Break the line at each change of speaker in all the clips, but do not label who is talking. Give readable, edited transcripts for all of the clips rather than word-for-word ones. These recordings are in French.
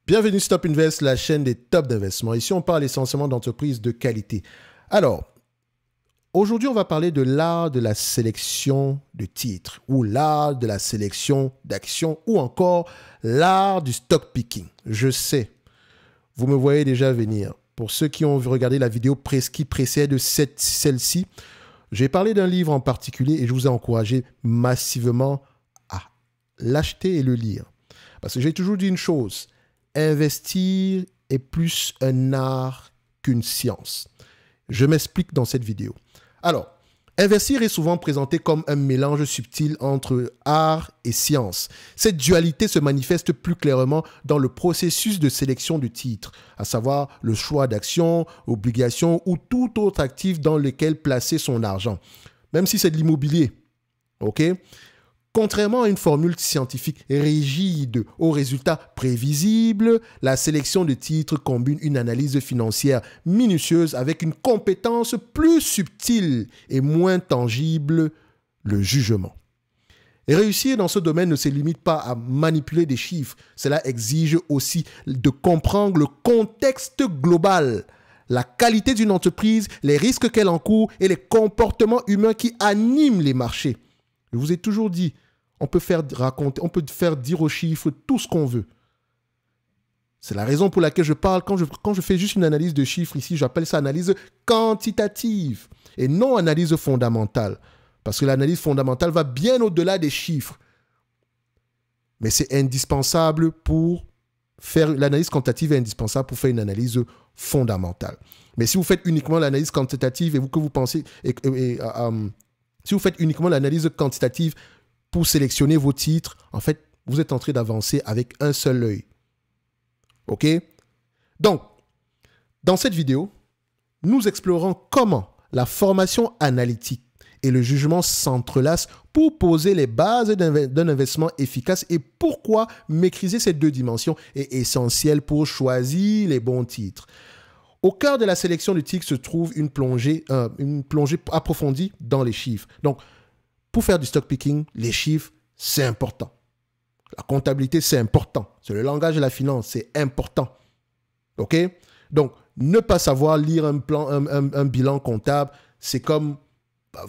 Bienvenue sur Top Invest, la chaîne des tops d'investissement. Ici, on parle essentiellement d'entreprises de qualité. Alors, aujourd'hui, on va parler de l'art de la sélection de titres ou l'art de la sélection d'actions ou encore l'art du stock picking. Je sais, vous me voyez déjà venir. Pour ceux qui ont regardé la vidéo qui précède celle-ci, j'ai parlé d'un livre en particulier et je vous ai encouragé massivement à l'acheter et le lire. Parce que j'ai toujours dit une chose, investir est plus un art qu'une science. Je m'explique dans cette vidéo. Alors, investir est souvent présenté comme un mélange subtil entre art et science. Cette dualité se manifeste plus clairement dans le processus de sélection de titres, à savoir le choix d'actions, obligations ou tout autre actif dans lequel placer son argent, même si c'est de l'immobilier. OK ? Contrairement à une formule scientifique rigide aux résultats prévisibles, la sélection de titres combine une analyse financière minutieuse avec une compétence plus subtile et moins tangible, le jugement. Et réussir dans ce domaine ne se limite pas à manipuler des chiffres, cela exige aussi de comprendre le contexte global, la qualité d'une entreprise, les risques qu'elle encourt et les comportements humains qui animent les marchés. Je vous ai toujours dit, on peut faire dire aux chiffres tout ce qu'on veut. C'est la raison pour laquelle je parle, quand je fais juste une analyse de chiffres ici, j'appelle ça analyse quantitative et non analyse fondamentale. Parce que l'analyse fondamentale va bien au-delà des chiffres. Mais c'est indispensable pour faire, l'analyse quantitative est indispensable pour faire une analyse fondamentale. Mais si vous faites uniquement l'analyse quantitative et que vous pensez, si vous faites uniquement l'analyse quantitative pour sélectionner vos titres, en fait, vous êtes en train d'avancer avec un seul œil. OK? Donc, dans cette vidéo, nous explorons comment la formation analytique et le jugement s'entrelacent pour poser les bases d'un investissement efficace et pourquoi maîtriser ces deux dimensions est essentiel pour choisir les bons titres. Au cœur de la sélection de titres se trouve une plongée approfondie dans les chiffres. Donc, pour faire du stock picking, les chiffres, c'est important. La comptabilité, c'est important. C'est le langage de la finance, c'est important. OK? Donc, ne pas savoir lire un bilan comptable, c'est comme,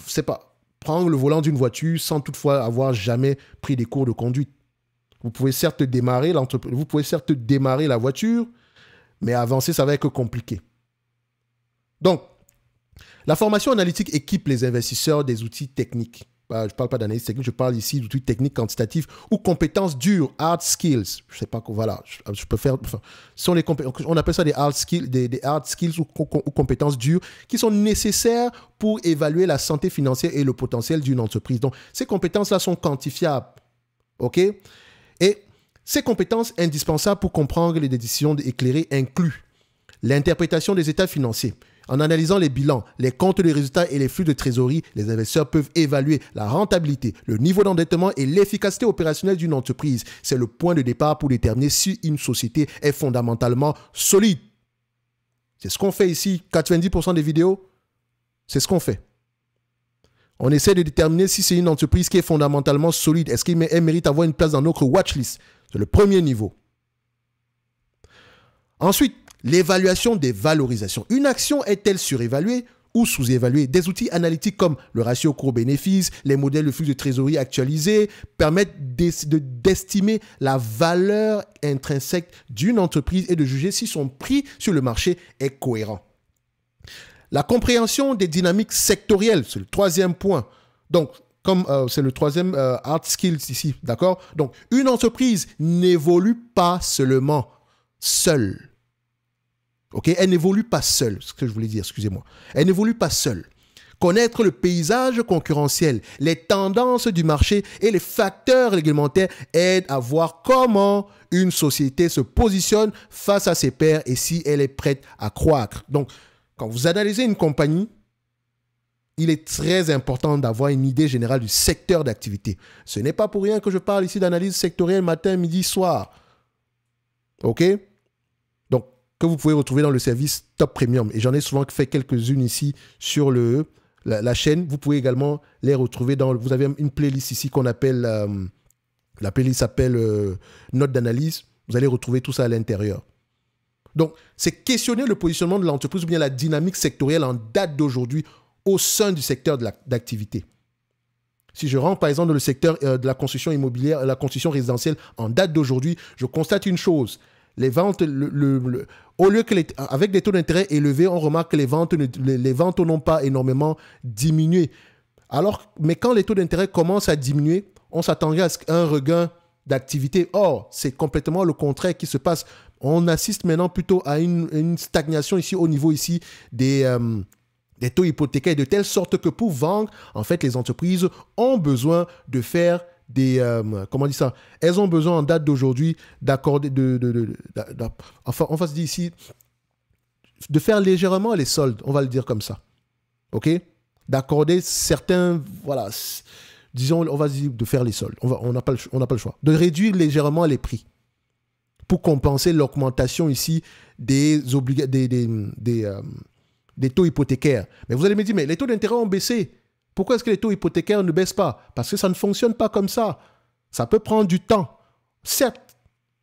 c'est pas, prendre le volant d'une voiture sans toutefois avoir jamais pris des cours de conduite. Vous pouvez certes démarrer la voiture, mais avancer, ça va être compliqué. Donc, la formation analytique équipe les investisseurs des outils techniques. Je ne parle pas d'analyse technique, je parle ici d'outils techniques quantitatifs ou compétences dures, hard skills. Je ne sais pas, voilà, je peux faire. Enfin, on appelle ça des hard skills ou compétences dures qui sont nécessaires pour évaluer la santé financière et le potentiel d'une entreprise. Donc, ces compétences-là sont quantifiables. OK? Et ces compétences indispensables pour comprendre les décisions éclairées incluent l'interprétation des états financiers. En analysant les bilans, les comptes de résultats et les flux de trésorerie, les investisseurs peuvent évaluer la rentabilité, le niveau d'endettement et l'efficacité opérationnelle d'une entreprise. C'est le point de départ pour déterminer si une société est fondamentalement solide. C'est ce qu'on fait ici, 90% des vidéos, c'est ce qu'on fait. On essaie de déterminer si c'est une entreprise qui est fondamentalement solide. Est-ce qu'elle mérite d'avoir une place dans notre watchlist? C'est le premier niveau. Ensuite, l'évaluation des valorisations. Une action est-elle surévaluée ou sous-évaluée? Des outils analytiques comme le ratio cours-bénéfice, les modèles de flux de trésorerie actualisés permettent d'estimer la valeur intrinsèque d'une entreprise et de juger si son prix sur le marché est cohérent. La compréhension des dynamiques sectorielles, c'est le troisième point. Donc, comme c'est le troisième hard skills ici, d'accord? Donc, une entreprise n'évolue pas seulement seule. OK? Elle n'évolue pas seule, c'est ce que je voulais dire, excusez-moi. Elle n'évolue pas seule. Connaître le paysage concurrentiel, les tendances du marché et les facteurs réglementaires aide à voir comment une société se positionne face à ses pairs et si elle est prête à croître. Donc, quand vous analysez une compagnie, il est très important d'avoir une idée générale du secteur d'activité. Ce n'est pas pour rien que je parle ici d'analyse sectorielle matin, midi, soir. OK? Donc, que vous pouvez retrouver dans le service Top Premium. Et j'en ai souvent fait quelques-unes ici sur la chaîne. Vous pouvez également les retrouver dans... Vous avez une playlist ici qu'on appelle... la playlist s'appelle Notes d'analyse. Vous allez retrouver tout ça à l'intérieur. Donc, c'est questionner le positionnement de l'entreprise ou bien la dynamique sectorielle en date d'aujourd'hui au sein du secteur d'activité. Si je rentre par exemple dans le secteur de la construction immobilière, la construction résidentielle en date d'aujourd'hui, je constate une chose. Les ventes, au lieu que avec des taux d'intérêt élevés, on remarque que les ventes n'ont pas énormément diminué. Mais quand les taux d'intérêt commencent à diminuer, on s'attendrait à un regain d'activité. Or, c'est complètement le contraire qui se passe. On assiste maintenant plutôt à une stagnation ici au niveau ici des taux hypothécaires, de telle sorte que pour vendre, en fait, les entreprises ont besoin de faire comment on dit ça? Elles ont besoin en date d'aujourd'hui d'accorder, enfin, on va se dire ici, de faire légèrement les soldes, on va le dire comme ça. OK? D'accorder certains, voilà, disons, on va se dire de faire les soldes. On n'a pas le choix. De réduire légèrement les prix pour compenser l'augmentation ici des taux hypothécaires. Mais vous allez me dire, mais les taux d'intérêt ont baissé. Pourquoi est-ce que les taux hypothécaires ne baissent pas? Parce que ça ne fonctionne pas comme ça. Ça peut prendre du temps. Certes,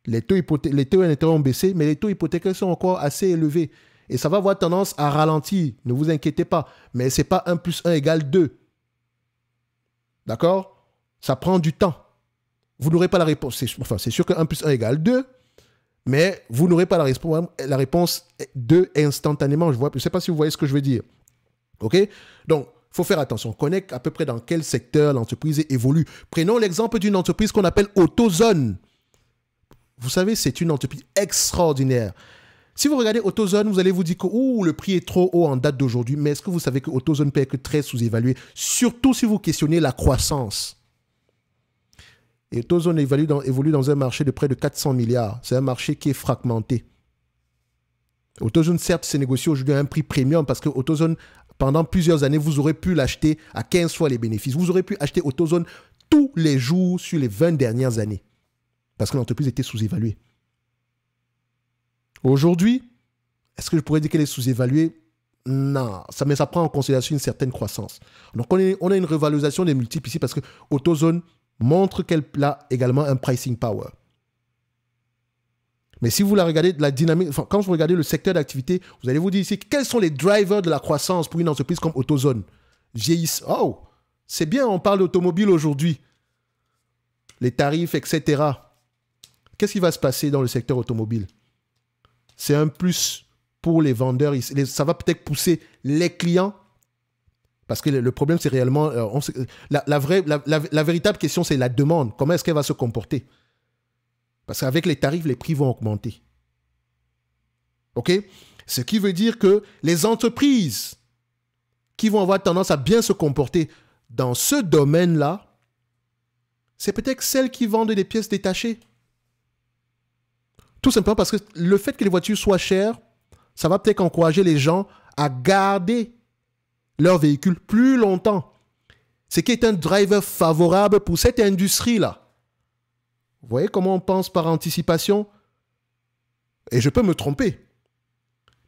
les taux d'intérêt ont baissé, mais les taux hypothécaires sont encore assez élevés. Et ça va avoir tendance à ralentir. Ne vous inquiétez pas. Mais ce n'est pas 1 + 1 = 2. D'accord? Ça prend du temps. Vous n'aurez pas la réponse. C'est sûr que 1 + 1 = 2. Mais vous n'aurez pas la réponse 2 instantanément. Je ne sais pas si vous voyez ce que je veux dire. OK? Donc, il faut faire attention. On connaît à peu près dans quel secteur l'entreprise évolue. Prenons l'exemple d'une entreprise qu'on appelle AutoZone. Vous savez, c'est une entreprise extraordinaire. Si vous regardez AutoZone, vous allez vous dire que le prix est trop haut en date d'aujourd'hui. Mais est-ce que vous savez que AutoZone peut être très sous-évalué? Surtout si vous questionnez la croissance. Et AutoZone évolue dans un marché de près de 400 milliards. C'est un marché qui est fragmenté. AutoZone, certes, c'est négocié aujourd'hui à un prix premium parce que AutoZone, pendant plusieurs années, vous aurez pu l'acheter à 15 fois les bénéfices. Vous aurez pu acheter AutoZone tous les jours sur les 20 dernières années parce que l'entreprise était sous-évaluée. Aujourd'hui, est-ce que je pourrais dire qu'elle est sous-évaluée? Non, mais ça prend en considération une certaine croissance. Donc, on a une revalorisation des multiples ici parce que AutoZone montre qu'elle a également un pricing power. Mais si vous la regardez de la dynamique, quand vous regardez le secteur d'activité, vous allez vous dire ici, quels sont les drivers de la croissance pour une entreprise comme AutoZone? Oh, c'est bien, on parle d'automobile aujourd'hui. Les tarifs, etc. Qu'est-ce qui va se passer dans le secteur automobile? C'est un plus pour les vendeurs. Ça va peut-être pousser les clients. Parce que le problème, c'est réellement... la véritable question, c'est la demande. Comment est-ce qu'elle va se comporter? Parce qu'avec les tarifs, les prix vont augmenter. OK? Ce qui veut dire que les entreprises qui vont avoir tendance à bien se comporter dans ce domaine-là, c'est peut-être celles qui vendent des pièces détachées. Tout simplement parce que le fait que les voitures soient chères, ça va peut-être encourager les gens à garder leur véhicule plus longtemps. Ce qui est un driver favorable pour cette industrie-là. Vous voyez comment on pense par anticipation? Et je peux me tromper.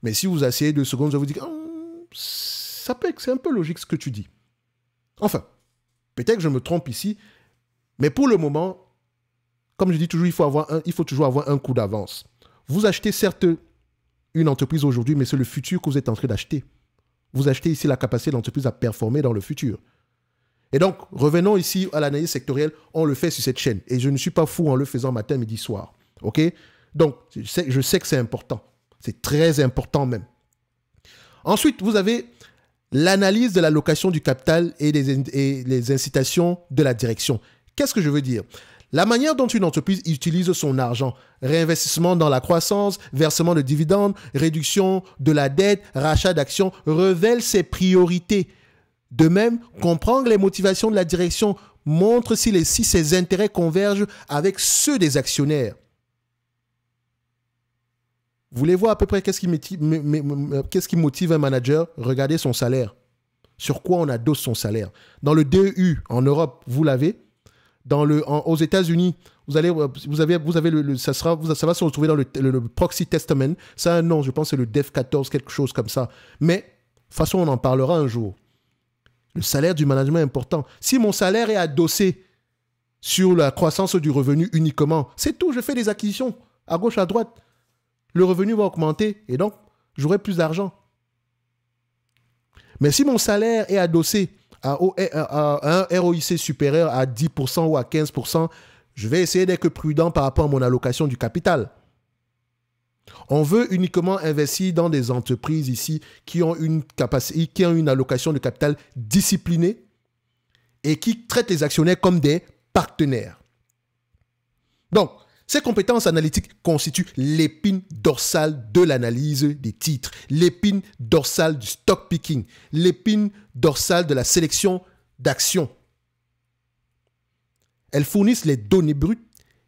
Mais si vous asseyez 2 secondes, je vais vous dire, c'est un peu logique ce que tu dis. Enfin, peut-être que je me trompe ici, mais pour le moment, comme je dis toujours, il faut toujours avoir un coup d'avance. Vous achetez certes une entreprise aujourd'hui, mais c'est le futur que vous êtes en train d'acheter. Vous achetez ici la capacité de l'entreprise à performer dans le futur. Et donc, revenons ici à l'analyse sectorielle. On le fait sur cette chaîne. Et je ne suis pas fou en le faisant matin, midi, soir. OK? Donc, je sais que c'est important. C'est très important même. Ensuite, vous avez l'analyse de l'allocation du capital et les incitations de la direction. Qu'est-ce que je veux dire? La manière dont une entreprise utilise son argent, réinvestissement dans la croissance, versement de dividendes, réduction de la dette, rachat d'actions, révèle ses priorités. De même, comprendre les motivations de la direction montre si ses intérêts convergent avec ceux des actionnaires. Vous voulez voir à peu près qu'est-ce qui motive un manager? Regardez son salaire. Sur quoi on adosse son salaire? Dans le DEU, en Europe, vous l'avez. Aux États-Unis, ça va se retrouver dans le Proxy Testament. C'est un nom, je pense que c'est le DEF 14, quelque chose comme ça. Mais, de toute façon, on en parlera un jour. Le salaire du management est important. Si mon salaire est adossé sur la croissance du revenu uniquement, c'est tout, je fais des acquisitions. à gauche, à droite. Le revenu va augmenter et donc, j'aurai plus d'argent. Mais si mon salaire est adossé à un ROIC supérieur à 10% ou à 15%, je vais essayer d'être prudent par rapport à mon allocation du capital. On veut uniquement investir dans des entreprises ici qui ont une capacité, qui ont une allocation de capital disciplinée et qui traitent les actionnaires comme des partenaires. Donc, ces compétences analytiques constituent l'épine dorsale de l'analyse des titres, l'épine dorsale du stock picking, l'épine dorsale de la sélection d'actions. Elles fournissent les données brutes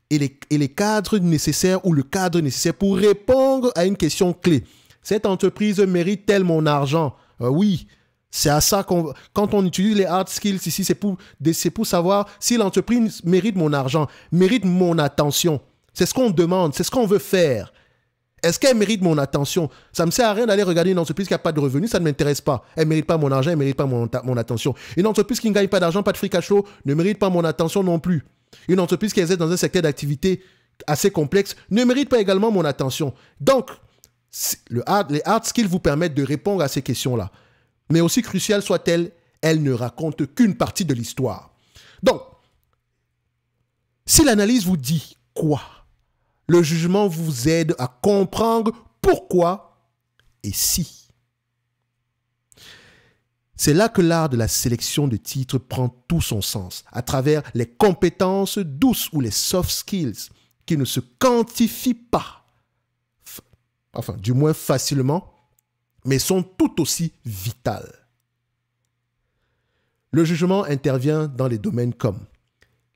et les cadres nécessaires ou le cadre nécessaire pour répondre à une question clé. Cette entreprise mérite-t-elle mon argent? Oui, c'est à ça qu'on... Quand on utilise les hard skills ici, c'est pour savoir si l'entreprise mérite mon argent, mérite mon attention. C'est ce qu'on demande, c'est ce qu'on veut faire. Est-ce qu'elle mérite mon attention? Ça ne me sert à rien d'aller regarder une entreprise qui n'a pas de revenus, ça ne m'intéresse pas. Elle ne mérite pas mon argent, elle ne mérite pas mon attention. Une entreprise qui ne gagne pas d'argent, pas de free cash flow, ne mérite pas mon attention non plus. Une entreprise qui exerce dans un secteur d'activité assez complexe ne mérite pas également mon attention. Donc, les hard skills vous permettent de répondre à ces questions-là. Mais aussi cruciales soient-elles, elles ne racontent qu'une partie de l'histoire. Donc, si l'analyse vous dit quoi? Le jugement vous aide à comprendre pourquoi et si. C'est là que l'art de la sélection de titres prend tout son sens, à travers les compétences douces ou les soft skills qui ne se quantifient pas, enfin du moins facilement, mais sont tout aussi vitales. Le jugement intervient dans les domaines comme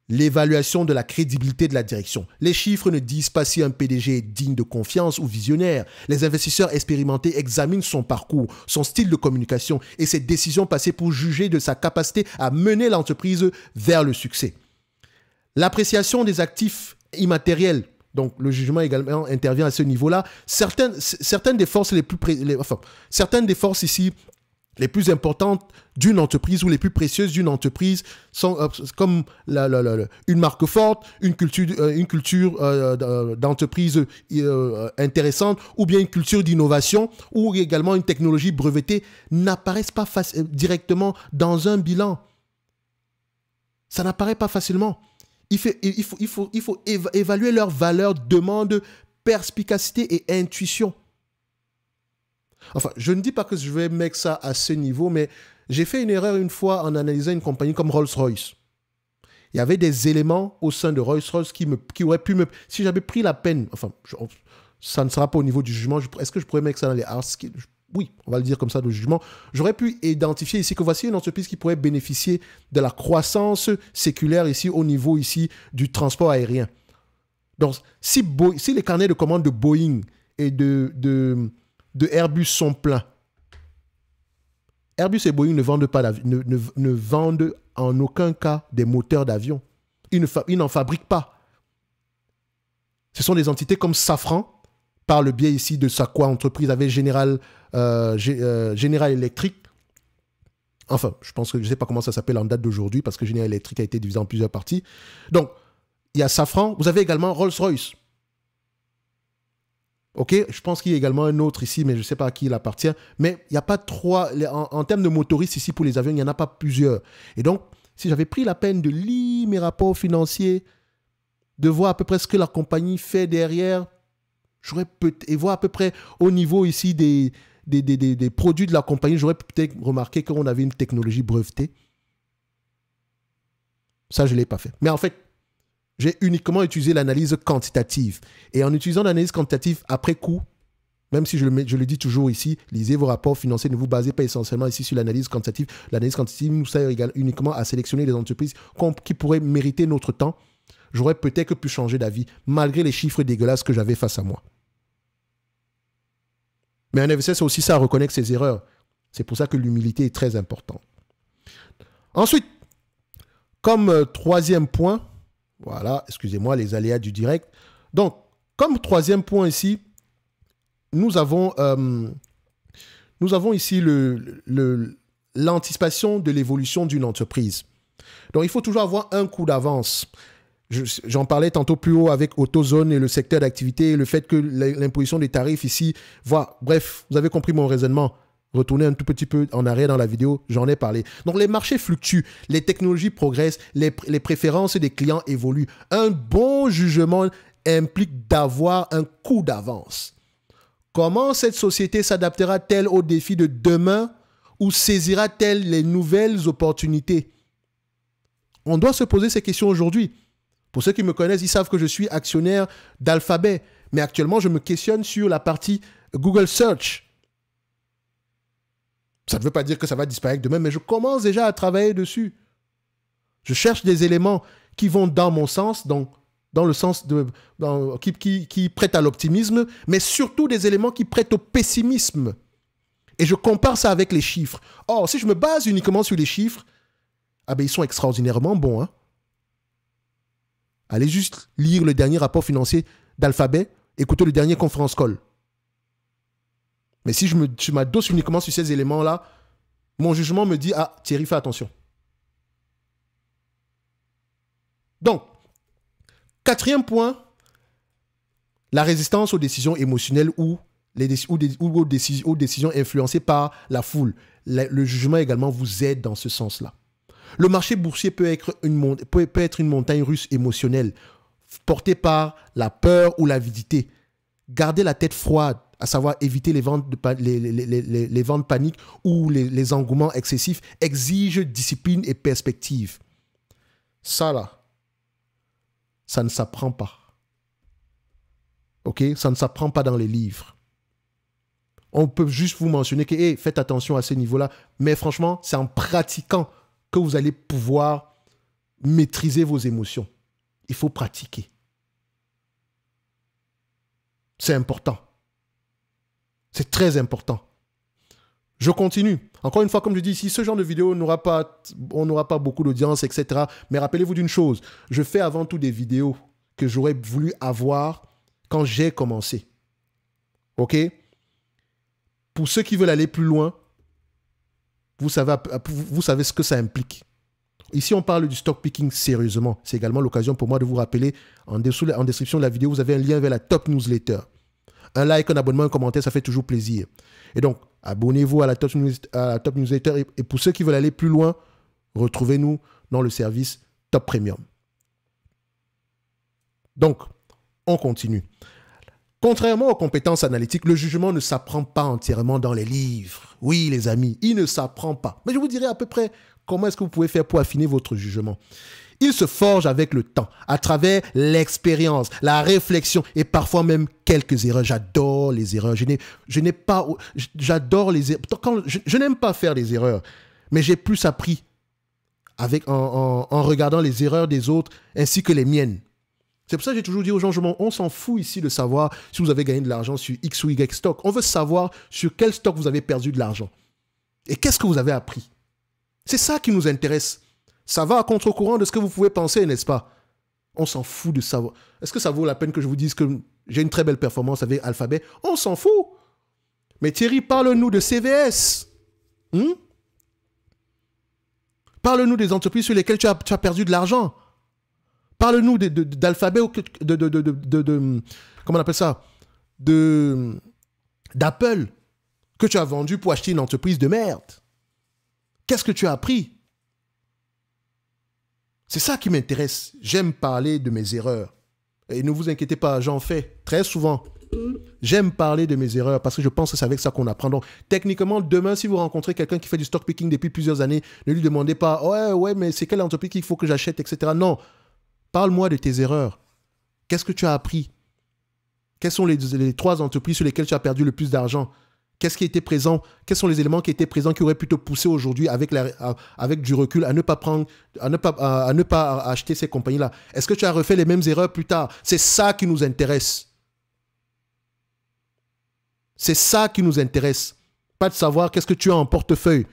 l'évaluation de la crédibilité de la direction. Les chiffres ne disent pas si un PDG est digne de confiance ou visionnaire. Les investisseurs expérimentés examinent son parcours, son style de communication et ses décisions passées pour juger de sa capacité à mener l'entreprise vers le succès. L'appréciation des actifs immatériels, donc le jugement également intervient à ce niveau-là. Certaines des forces certaines des forces ici les plus importantes d'une entreprise ou les plus précieuses d'une entreprise sont comme une marque forte, une culture d'entreprise intéressante ou bien une culture d'innovation ou également une technologie brevetée n'apparaissent pas directement dans un bilan. Ça n'apparaît pas facilement. Il faut évaluer leur valeur, demande perspicacité et intuition. Enfin, je ne dis pas que je vais mettre ça à ce niveau, mais j'ai fait une erreur une fois en analysant une compagnie comme Rolls-Royce. Il y avait des éléments au sein de Rolls-Royce qui auraient pu me... Si j'avais pris la peine, enfin, ça ne sera pas au niveau du jugement, est-ce que je pourrais mettre ça dans les hard skills? Oui, on va le dire comme ça, le jugement. J'aurais pu identifier ici que voici une entreprise qui pourrait bénéficier de la croissance séculaire ici au niveau ici du transport aérien. Donc, si les carnets de commandes de Boeing et de Airbus sont pleins, Airbus et Boeing ne vendent en aucun cas des moteurs d'avion. Ils n'en fabriquent pas. Ce sont des entités comme Safran, par le biais ici de sa entreprise avec General Electric. Enfin, je pense que je ne sais pas comment ça s'appelle en date d'aujourd'hui parce que General Electric a été divisé en plusieurs parties. Donc, il y a Safran. Vous avez également Rolls-Royce. Ok, je pense qu'il y a également un autre ici, mais je ne sais pas à qui il appartient. Mais il n'y a pas trois... En termes de motoristes ici pour les avions, il n'y en a pas plusieurs. Et donc, si j'avais pris la peine de lire mes rapports financiers, de voir à peu près ce que la compagnie fait derrière, et voir à peu près au niveau ici des produits de la compagnie, j'aurais peut-être remarqué qu'on avait une technologie brevetée. Ça, je ne l'ai pas fait. Mais en fait, j'ai uniquement utilisé l'analyse quantitative. Et en utilisant l'analyse quantitative après coup, même si je le dis toujours ici, lisez vos rapports financiers, ne vous basez pas essentiellement ici sur l'analyse quantitative. L'analyse quantitative nous sert uniquement à sélectionner les entreprises qui pourraient mériter notre temps. J'aurais peut-être pu changer d'avis, malgré les chiffres dégueulasses que j'avais face à moi. Mais un investisseur, c'est aussi ça, reconnaître ses erreurs. C'est pour ça que l'humilité est très importante. Ensuite, comme troisième point, voilà, excusez-moi, les aléas du direct. Donc, comme troisième point ici, nous avons ici l'anticipation de l'évolution d'une entreprise. Donc, il faut toujours avoir un coup d'avance. J'en parlais tantôt plus haut avec AutoZone et le secteur d'activité et le fait que l'imposition des tarifs ici, bref, vous avez compris mon raisonnement. Retournez un tout petit peu en arrière dans la vidéo, j'en ai parlé. Donc les marchés fluctuent, les technologies progressent, les préférences des clients évoluent. Un bon jugement implique d'avoir un coup d'avance. Comment cette société s'adaptera-t-elle aux défis de demain ou saisira-t-elle les nouvelles opportunités? On doit se poser ces questions aujourd'hui. Pour ceux qui me connaissent, ils savent que je suis actionnaire d'Alphabet. Mais actuellement, je me questionne sur la partie Google Search. Ça ne veut pas dire que ça va disparaître demain, mais je commence déjà à travailler dessus. Je cherche des éléments qui vont dans mon sens, dans le sens qui prêtent à l'optimisme, mais surtout des éléments qui prêtent au pessimisme. Et je compare ça avec les chiffres. Or, si je me base uniquement sur les chiffres, ils sont extraordinairement bons. Hein? Allez juste lire le dernier rapport financier d'Alphabet, écoutez le dernier conference call. Mais si je m'adosse uniquement sur ces éléments-là, mon jugement me dit, Thierry, fais attention. Donc, quatrième point, la résistance aux décisions émotionnelles ou aux décisions influencées par la foule. Le jugement également vous aide dans ce sens-là. Le marché boursier peut être une montagne russe émotionnelle, portée par la peur ou l'avidité. Gardez la tête froide, à savoir éviter les ventes paniques ou les engouements excessifs, exige discipline et perspective. Ça là, ça ne s'apprend pas. Ok? Ça ne s'apprend pas dans les livres. On peut juste vous mentionner que faites attention à ce niveau-là, mais franchement, c'est en pratiquant que vous allez pouvoir maîtriser vos émotions. Il faut pratiquer. C'est important. C'est très important. Je continue. Encore une fois, comme je dis ici, ce genre de vidéo, on n'aura pas beaucoup d'audience, etc. Mais rappelez-vous d'une chose, je fais avant tout des vidéos que j'aurais voulu avoir quand j'ai commencé. OK? Pour ceux qui veulent aller plus loin, vous savez ce que ça implique. Ici, on parle du stock picking sérieusement. C'est également l'occasion pour moi de vous rappeler, en description de la vidéo, vous avez un lien vers la top newsletter. Un like, un abonnement, un commentaire, ça fait toujours plaisir. Et donc, abonnez-vous à la top newsletter. Et pour ceux qui veulent aller plus loin, retrouvez-nous dans le service Top Premium. Donc, on continue. Contrairement aux compétences analytiques, le jugement ne s'apprend pas entièrement dans les livres. Oui, les amis, il ne s'apprend pas. Mais je vous dirai à peu près comment est-ce que vous pouvez faire pour affiner votre jugement. Il se forge avec le temps, à travers l'expérience, la réflexion et parfois même quelques erreurs. J'adore les erreurs. J'adore les erreurs. Je n'aime pas faire des erreurs, mais j'ai plus appris en regardant les erreurs des autres ainsi que les miennes. C'est pour ça que j'ai toujours dit aux gens, on s'en fout ici de savoir si vous avez gagné de l'argent sur X ou Y stock. On veut savoir sur quel stock vous avez perdu de l'argent. Et qu'est-ce que vous avez appris? C'est ça qui nous intéresse. Ça va à contre-courant de ce que vous pouvez penser, n'est-ce pas? On s'en fout de savoir. Est-ce que ça vaut la peine que je vous dise que j'ai une très belle performance avec Alphabet? On s'en fout. Mais Thierry, parle-nous de CVS. Parle-nous des entreprises sur lesquelles tu as perdu de l'argent. Parle-nous d'Alphabet ou comment on appelle ça? D'Apple que tu as vendu pour acheter une entreprise de merde. Qu'est-ce que tu as appris? C'est ça qui m'intéresse. J'aime parler de mes erreurs. Et ne vous inquiétez pas, j'en fais très souvent. J'aime parler de mes erreurs parce que je pense que c'est avec ça qu'on apprend. Donc, techniquement, demain, si vous rencontrez quelqu'un qui fait du stock picking depuis plusieurs années, ne lui demandez pas « Ouais, mais c'est quelle entreprise qu'il faut que j'achète, etc. » Non. Parle-moi de tes erreurs. Qu'est-ce que tu as appris? Quelles sont les 3 entreprises sur lesquelles tu as perdu le plus d'argent? Qu'est-ce qui était présent? Quels sont les éléments qui étaient présents qui auraient pu te pousser aujourd'hui avec du recul à ne pas acheter ces compagnies-là? Est-ce que tu as refait les mêmes erreurs plus tard? C'est ça qui nous intéresse. C'est ça qui nous intéresse. Pas de savoir qu'est-ce que tu as en portefeuille.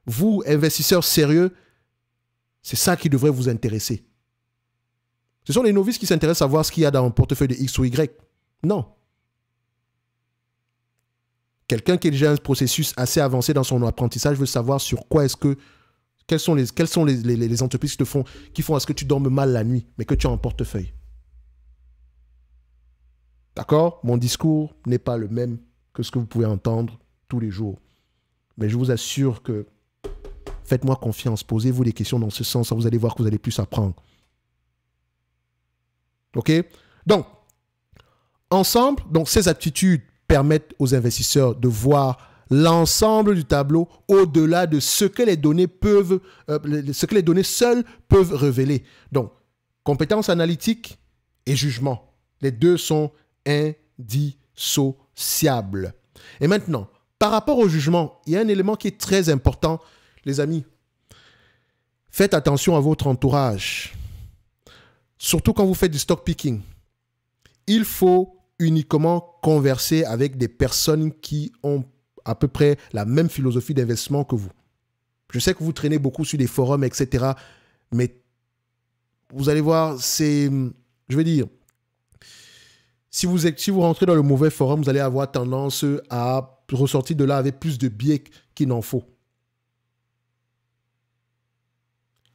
Vous, investisseurs sérieux, c'est ça qui devrait vous intéresser. Ce sont les novices qui s'intéressent à voir ce qu'il y a dans un portefeuille de X ou Y. Non. Quelqu'un qui a déjà un processus assez avancé dans son apprentissage veut savoir sur quoi est-ce que Quelles sont les entreprises qui font à ce que tu dormes mal la nuit, mais que tu as en portefeuille? D'accord? Mon discours n'est pas le même que ce que vous pouvez entendre tous les jours. Mais je vous assure que faites-moi confiance, posez-vous des questions dans ce sens, vous allez voir que vous allez plus apprendre. OK? Donc, ensemble, ces aptitudes permettent aux investisseurs de voir l'ensemble du tableau au-delà de ce que les données seules peuvent révéler. Donc, compétences analytiques et jugement. Les deux sont indissociables. Et maintenant, par rapport au jugement, il y a un élément qui est très important, les amis. Faites attention à votre entourage. Surtout quand vous faites du stock picking. Il faut uniquement converser avec des personnes qui ont à peu près la même philosophie d'investissement que vous. Je sais que vous traînez beaucoup sur des forums, etc. Mais vous allez voir, je veux dire, si vous rentrez dans le mauvais forum, vous allez avoir tendance à ressortir de là avec plus de biais qu'il n'en faut.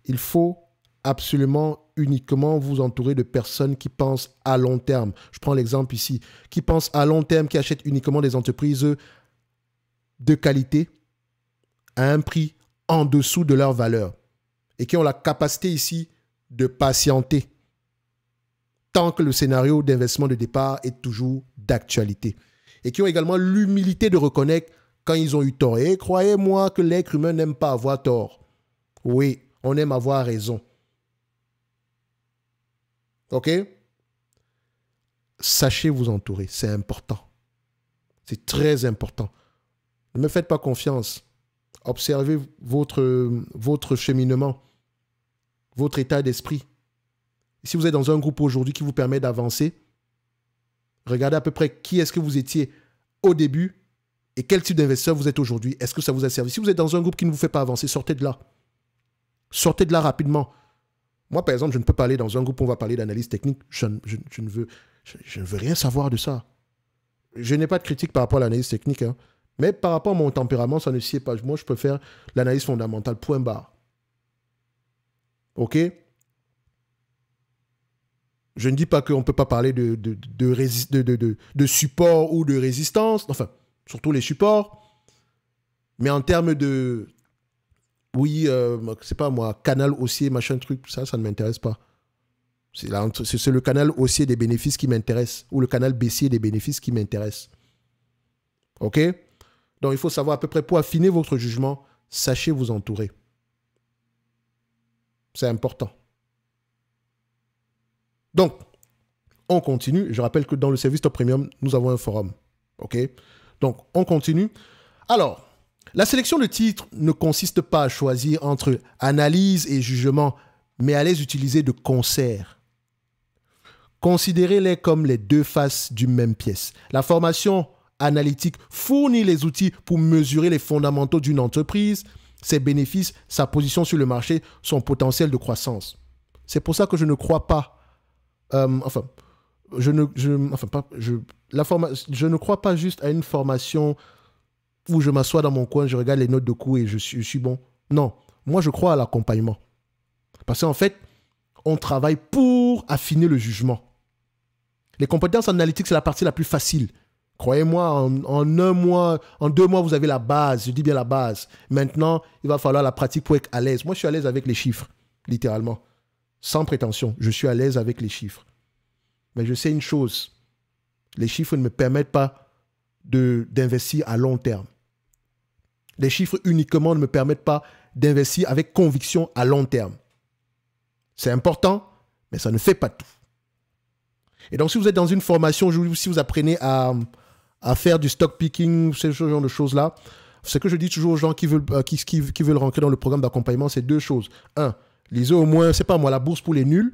Il faut absolument uniquement vous entourer de personnes qui pensent à long terme. Je prends l'exemple ici. Qui pensent à long terme, qui achètent uniquement des entreprises de qualité à un prix en dessous de leur valeur et qui ont la capacité ici de patienter tant que le scénario d'investissement de départ est toujours d'actualité et qui ont également l'humilité de reconnaître quand ils ont eu tort. Et croyez-moi que l'être humain n'aime pas avoir tort. Oui, on aime avoir raison. OK? Sachez vous entourer, c'est important. C'est très important. Ne me faites pas confiance. Observez votre cheminement, votre état d'esprit. Si vous êtes dans un groupe aujourd'hui qui vous permet d'avancer, regardez à peu près qui est-ce que vous étiez au début et quel type d'investisseur vous êtes aujourd'hui. Est-ce que ça vous a servi? Si vous êtes dans un groupe qui ne vous fait pas avancer, sortez de là. Sortez de là rapidement. Moi, par exemple, je ne peux pas aller dans un groupe où on va parler d'analyse technique. Je ne veux rien savoir de ça. Je n'ai pas de critique par rapport à l'analyse technique, hein. Mais par rapport à mon tempérament, ça ne sied pas. Moi, je préfère l'analyse fondamentale, point barre. OK? Je ne dis pas qu'on ne peut pas parler de support ou de résistance, enfin, surtout les supports. Mais en termes de, oui, c'est pas moi, canal haussier, machin truc, ça ne m'intéresse pas. C'est le canal haussier des bénéfices qui m'intéresse, ou le canal baissier des bénéfices qui m'intéresse. OK? Donc, il faut savoir à peu près, pour affiner votre jugement, sachez vous entourer. C'est important. Donc, on continue. Je rappelle que dans le service Top Premium, nous avons un forum. OK? Donc, on continue. Alors, la sélection de titres ne consiste pas à choisir entre analyse et jugement, mais à les utiliser de concert. Considérez-les comme les deux faces d'une même pièce. La formation analytique fournit les outils pour mesurer les fondamentaux d'une entreprise, ses bénéfices, sa position sur le marché, son potentiel de croissance. C'est pour ça que je ne crois pas, je ne crois pas juste à une formation où je m'assois dans mon coin, je regarde les notes de cours et je suis bon. Non, moi je crois à l'accompagnement. Parce qu'en fait, on travaille pour affiner le jugement. Les compétences analytiques, c'est la partie la plus facile. Croyez-moi, en 1 mois, en 2 mois, vous avez la base. Je dis bien la base. Maintenant, il va falloir la pratique pour être à l'aise. Moi, je suis à l'aise avec les chiffres, littéralement. Sans prétention, je suis à l'aise avec les chiffres. Mais je sais une chose. Les chiffres ne me permettent pas d'investir à long terme. Les chiffres uniquement ne me permettent pas d'investir avec conviction à long terme. C'est important, mais ça ne fait pas tout. Et donc, si vous êtes dans une formation, si vous apprenez à faire du stock picking, ce genre de choses-là, ce que je dis toujours aux gens qui veulent rentrer dans le programme d'accompagnement, c'est 2 choses. 1, lisez au moins, c'est pas moi, La Bourse pour les nuls,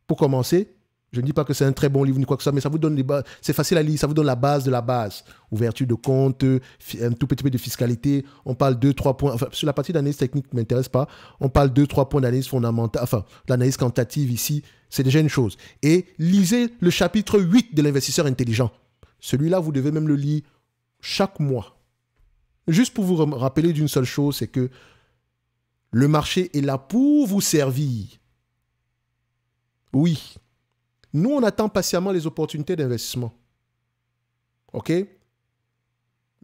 pour commencer. Je ne dis pas que c'est un très bon livre ni quoi que ça, mais ça vous donne les bases. C'est facile à lire, ça vous donne la base de la base. Ouverture de compte, un tout petit peu de fiscalité. On parle 2-3 points. Enfin, sur la partie d'analyse technique ne m'intéresse pas. On parle 2-3 points d'analyse fondamentale. Enfin, l'analyse quantitative ici, c'est déjà une chose. Et lisez le chapitre 8 de l'investisseur intelligent. Celui-là, vous devez même le lire chaque mois. Juste pour vous rappeler d'une seule chose, c'est que Le marché est là pour vous servir. Oui. Nous, on attend patiemment les opportunités d'investissement. OK?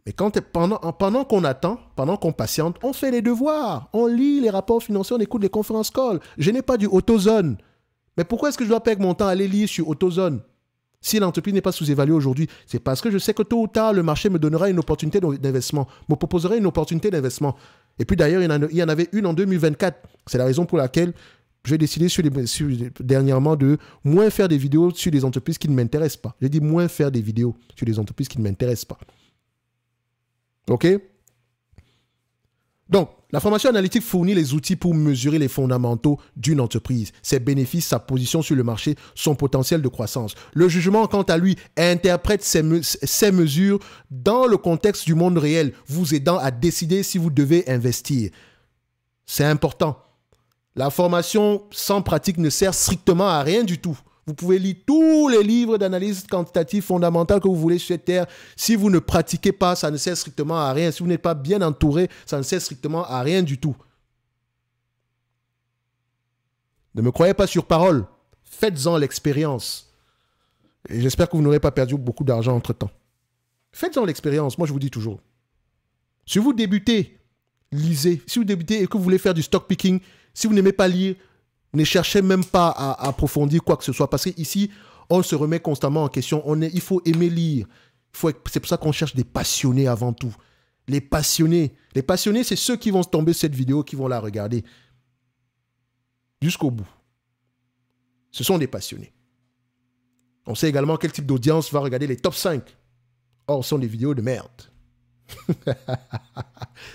Mais pendant qu'on attend, pendant qu'on patiente, on fait les devoirs. On lit les rapports financiers, on écoute les conférences calls. Je n'ai pas du AutoZone. Mais pourquoi est-ce que je dois perdre mon temps à aller lire sur AutoZone? Si l'entreprise n'est pas sous-évaluée aujourd'hui, c'est parce que je sais que tôt ou tard, le marché me donnera une opportunité d'investissement, me proposera une opportunité d'investissement. Et puis d'ailleurs, il y en avait une en 2024. C'est la raison pour laquelle j'ai décidé dernièrement de moins faire des vidéos sur des entreprises qui ne m'intéressent pas. J'ai dit moins faire des vidéos sur des entreprises qui ne m'intéressent pas. OK? Donc, la formation analytique fournit les outils pour mesurer les fondamentaux d'une entreprise, ses bénéfices, sa position sur le marché, son potentiel de croissance. Le jugement, quant à lui, interprète ces mesures dans le contexte du monde réel, vous aidant à décider si vous devez investir. C'est important. La formation sans pratique ne sert strictement à rien du tout. Vous pouvez lire tous les livres d'analyse quantitative fondamentale que vous voulez sur cette terre. Si vous ne pratiquez pas, ça ne sert strictement à rien. Si vous n'êtes pas bien entouré, ça ne sert strictement à rien du tout. Ne me croyez pas sur parole. Faites-en l'expérience. Et j'espère que vous n'aurez pas perdu beaucoup d'argent entre-temps. Faites-en l'expérience. Moi, je vous dis toujours. Si vous débutez, lisez. Si vous débutez et que vous voulez faire du stock picking, si vous n'aimez pas lire, ne cherchez même pas à approfondir quoi que ce soit. Parce qu'ici, on se remet constamment en question. Il faut aimer lire. C'est pour ça qu'on cherche des passionnés avant tout. Les passionnés. Les passionnés, c'est ceux qui vont tomber cette vidéo, qui vont la regarder jusqu'au bout. Ce sont des passionnés. On sait également quel type d'audience va regarder les top 5. Or, ce sont des vidéos de merde.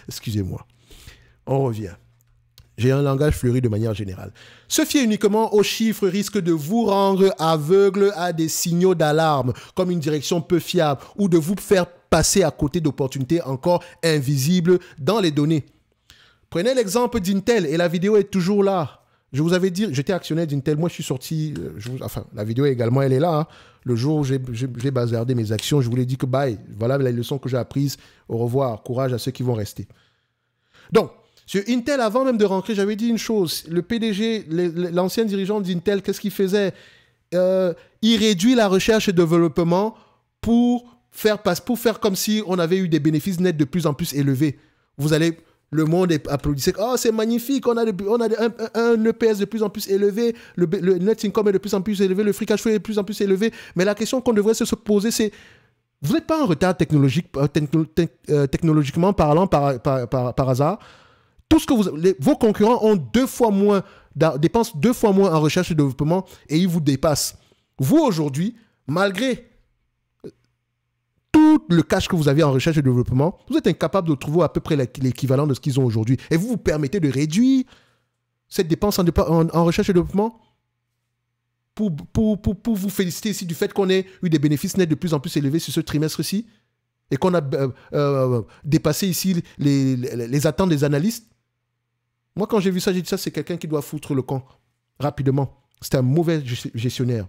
Excusez-moi. On revient. J'ai un langage fleuri de manière générale. Se fier uniquement aux chiffres risque de vous rendre aveugle à des signaux d'alarme, comme une direction peu fiable, ou de vous faire passer à côté d'opportunités encore invisibles dans les données. Prenez l'exemple d'Intel, et la vidéo est toujours là. Je vous avais dit, j'étais actionnaire d'Intel, moi je suis sorti, la vidéo également, elle est là. Hein. Le jour où j'ai bazardé mes actions, je vous l'ai dit que bye, voilà les leçons que j'ai apprises, au revoir, courage à ceux qui vont rester. Donc, sur Intel, avant même de rentrer, j'avais dit une chose. Le PDG, l'ancien dirigeant d'Intel, qu'est-ce qu'il faisait? Il réduit la recherche et développement pour faire comme si on avait eu des bénéfices nets de plus en plus élevés. Le monde applaudissait. Oh, c'est magnifique, on a un EPS de plus en plus élevé, le net income est de plus en plus élevé, le free cash flow est de plus en plus élevé. Mais la question qu'on devrait se poser, c'est vous n'êtes pas en retard technologiquement parlant par hasard? Tout ce que vos concurrents ont dépensent 2 fois moins en recherche et développement et ils vous dépassent. Vous, aujourd'hui, malgré tout le cash que vous avez en recherche et développement, vous êtes incapable de trouver à peu près l'équivalent de ce qu'ils ont aujourd'hui. Et vous vous permettez de réduire cette dépense en recherche et développement pour vous féliciter ici du fait qu'on ait eu des bénéfices nets de plus en plus élevés sur ce trimestre-ci et qu'on a dépassé ici les attentes des analystes. Moi, quand j'ai vu ça, j'ai dit ça, c'est quelqu'un qui doit foutre le camp rapidement. C'est un mauvais gestionnaire.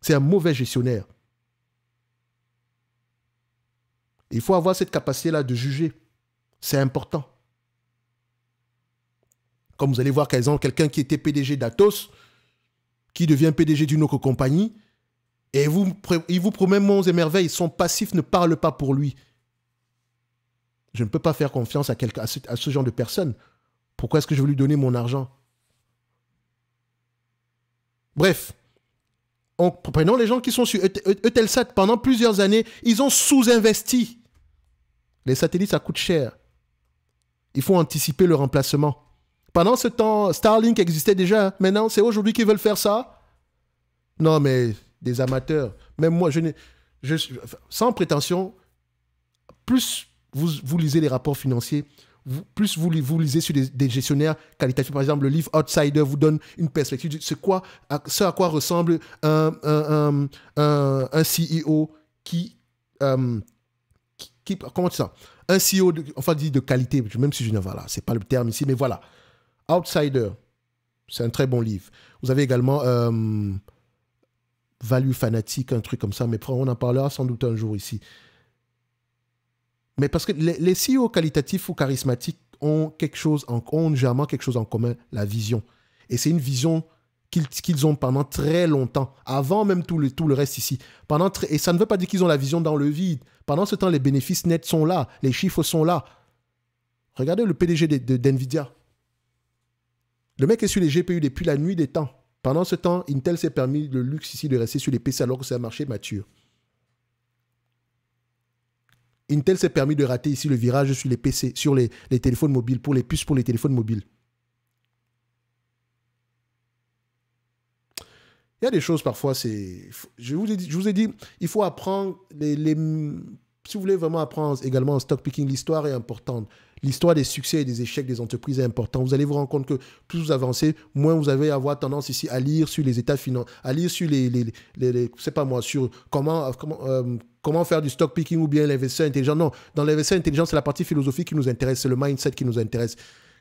C'est un mauvais gestionnaire. Il faut avoir cette capacité-là de juger. C'est important. Comme vous allez voir, quelqu'un qui était PDG d'Atos, qui devient PDG d'une autre compagnie, et il vous promet monts et merveilles, son passif ne parle pas pour lui. Je ne peux pas faire confiance à ce genre de personne. Pourquoi est-ce que je veux lui donner mon argent? Bref, prenons les gens qui sont sur Eutelsat pendant plusieurs années, ils ont sous-investi. Les satellites, ça coûte cher. Il faut anticiper le remplacement. Pendant ce temps, Starlink existait déjà. Maintenant, c'est aujourd'hui qu'ils veulent faire ça? Non, mais des amateurs. Même moi, sans prétention, plus vous lisez les rapports financiers, plus vous lisez sur des gestionnaires qualitatifs. Par exemple, le livre Outsider vous donne une perspective. Ce à quoi ressemble un CEO comment dire ça? Un CEO, dit de qualité, même si je ne vois là, c'est pas le terme ici, mais voilà. Outsider, c'est un très bon livre. Vous avez également Value Fanatique, un truc comme ça, mais on en parlera sans doute un jour ici. Mais parce que les CEO qualitatifs ou charismatiques ont généralement quelque chose en commun, la vision. Et c'est une vision qu'ils ont pendant très longtemps, avant même tout le reste ici. Et ça ne veut pas dire qu'ils ont la vision dans le vide. Pendant ce temps, les bénéfices nets sont là, les chiffres sont là. Regardez le PDG d'NVIDIA. Le mec est sur les GPU depuis la nuit des temps. Pendant ce temps, Intel s'est permis le luxe ici de rester sur les PC alors que c'est un marché mature. Intel s'est permis de rater ici le virage sur les PC, sur les téléphones mobiles, pour les puces pour les téléphones mobiles. Il y a des choses parfois, je vous ai dit, il faut apprendre si vous voulez vraiment apprendre également en stock picking, l'histoire est importante. L'histoire des succès et des échecs des entreprises est importante. Vous allez vous rendre compte que plus vous avancez, moins vous allez avoir tendance ici à lire sur les états financiers, à lire sur c'est pas moi, sur comment faire du stock picking ou bien l'investisseur intelligent. Non, dans l'investisseur intelligent, c'est la partie philosophique qui nous intéresse, c'est le mindset qui nous intéresse.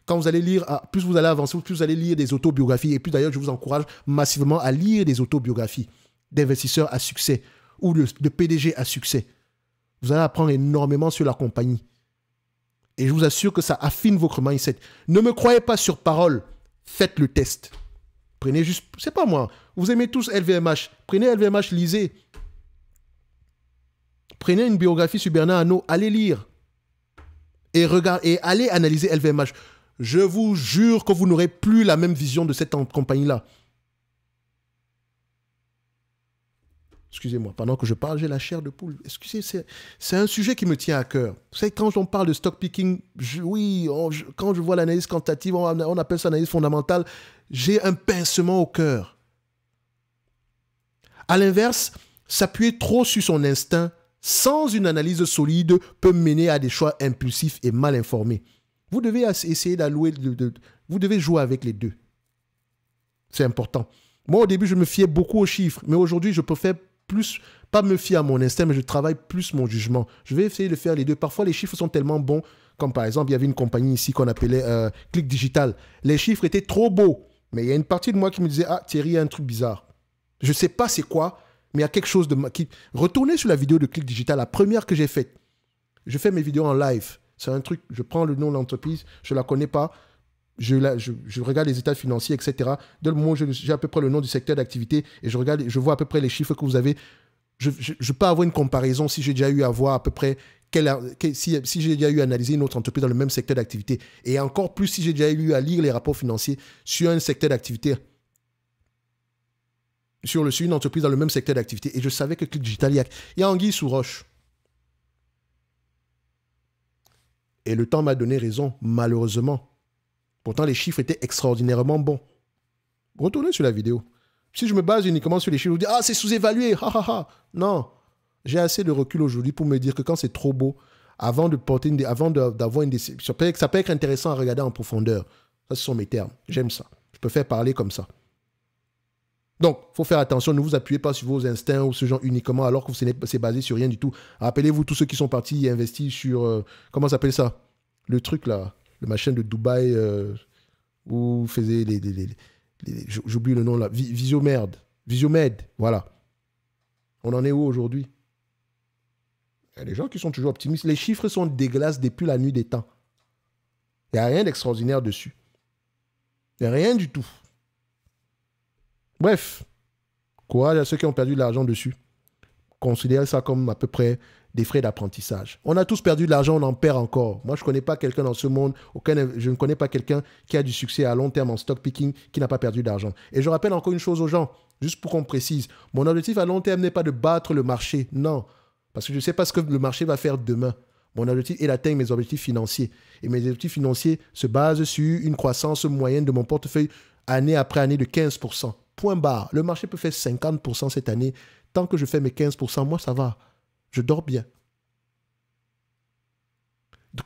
Quand vous allez lire, plus vous allez avancer, plus vous allez lire des autobiographies. Et puis d'ailleurs, je vous encourage massivement à lire des autobiographies d'investisseurs à succès ou de PDG à succès. Vous allez apprendre énormément sur la compagnie. Et je vous assure que ça affine votre mindset. Ne me croyez pas sur parole. Faites le test. Prenez juste, c'est pas moi. Vous aimez tous LVMH. Prenez LVMH, lisez. Prenez une biographie sur Bernard Arnault, allez lire. Et allez analyser LVMH. Je vous jure que vous n'aurez plus la même vision de cette compagnie-là. Excusez-moi, pendant que je parle, j'ai la chair de poule. Excusez, c'est un sujet qui me tient à cœur. Vous savez, quand on parle de stock picking, quand je vois l'analyse quantitative, on appelle ça l'analyse fondamentale, j'ai un pincement au cœur. À l'inverse, s'appuyer trop sur son instinct sans une analyse solide peut mener à des choix impulsifs et mal informés. Vous devez essayer vous devez jouer avec les deux. C'est important. Moi, au début, je me fiais beaucoup aux chiffres, mais aujourd'hui, je préfère pas me fier à mon instinct, mais je travaille plus mon jugement. Je vais essayer de faire les deux. Parfois, les chiffres sont tellement bons, comme par exemple, il y avait une compagnie ici qu'on appelait Click Digital. Les chiffres étaient trop beaux, mais il y a une partie de moi qui me disait « Ah, Thierry, il y a un truc bizarre. » Je ne sais pas c'est quoi, mais il y a quelque chose Retournez sur la vidéo de Click Digital, la première que j'ai faite. Je fais mes vidéos en live. C'est un truc, je prends le nom de l'entreprise, je ne la connais pas, je regarde les états financiers, etc. Dès le moment où j'ai à peu près le nom du secteur d'activité et je vois à peu près les chiffres que vous avez, je peux avoir une comparaison si j'ai déjà eu à voir à peu près, si j'ai déjà eu à analyser une autre entreprise dans le même secteur d'activité. Et encore plus si j'ai déjà eu à lire les rapports financiers sur un secteur d'activité, sur une entreprise dans le même secteur d'activité. Et je savais que Click Digital, il y a anguille sous roche. Et le temps m'a donné raison, malheureusement. Pourtant, les chiffres étaient extraordinairement bons. Retournez sur la vidéo. Si je me base uniquement sur les chiffres, je vous dis « Ah, c'est sous-évalué, ha ha ha !» Non, j'ai assez de recul aujourd'hui pour me dire que quand c'est trop beau, avant d'avoir une décision, ça peut être intéressant à regarder en profondeur. Ça, ce sont mes termes. J'aime ça. Je préfère parler comme ça. Donc, il faut faire attention, ne vous appuyez pas sur vos instincts ou ce genre uniquement alors que c'est basé sur rien du tout. Rappelez-vous tous ceux qui sont partis et investis sur, comment ça s'appelle ça? Le truc là, le machin de Dubaï où vous faisiez j'oublie le nom là, Visiomed, voilà. On en est où aujourd'hui? Il y a des gens qui sont toujours optimistes. Les chiffres sont dégueulasses depuis la nuit des temps. Il n'y a rien d'extraordinaire dessus. Il n'y a rien du tout. Bref, courage à ceux qui ont perdu de l'argent dessus. Considérez ça comme à peu près des frais d'apprentissage. On a tous perdu de l'argent, on en perd encore. Moi, je ne connais pas quelqu'un dans ce monde, je ne connais pas quelqu'un qui a du succès à long terme en stock picking qui n'a pas perdu d'argent. Et je rappelle encore une chose aux gens, juste pour qu'on précise. Mon objectif à long terme n'est pas de battre le marché, non. Parce que je ne sais pas ce que le marché va faire demain. Mon objectif est d'atteindre mes objectifs financiers. Et mes objectifs financiers se basent sur une croissance moyenne de mon portefeuille année après année de 15%. Point barre. Le marché peut faire 50% cette année. Tant que je fais mes 15%, moi, ça va. Je dors bien.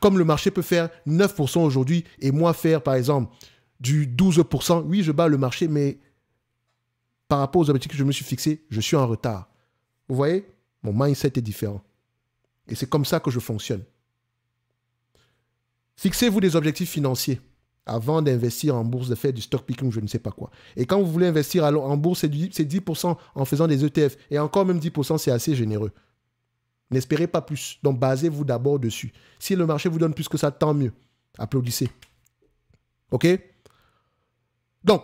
Comme le marché peut faire 9% aujourd'hui et moi faire, par exemple, du 12%, oui, je bats le marché, mais par rapport aux objectifs que je me suis fixés, je suis en retard. Vous voyez? Mon mindset est différent. Et c'est comme ça que je fonctionne. Fixez-vous des objectifs financiers avant d'investir en bourse, de faire du stock picking, je ne sais pas quoi. Et quand vous voulez investir en bourse, c'est 10% en faisant des ETF. Et encore même 10%, c'est assez généreux. N'espérez pas plus. Donc, basez-vous d'abord dessus. Si le marché vous donne plus que ça, tant mieux. Applaudissez. OK? Donc,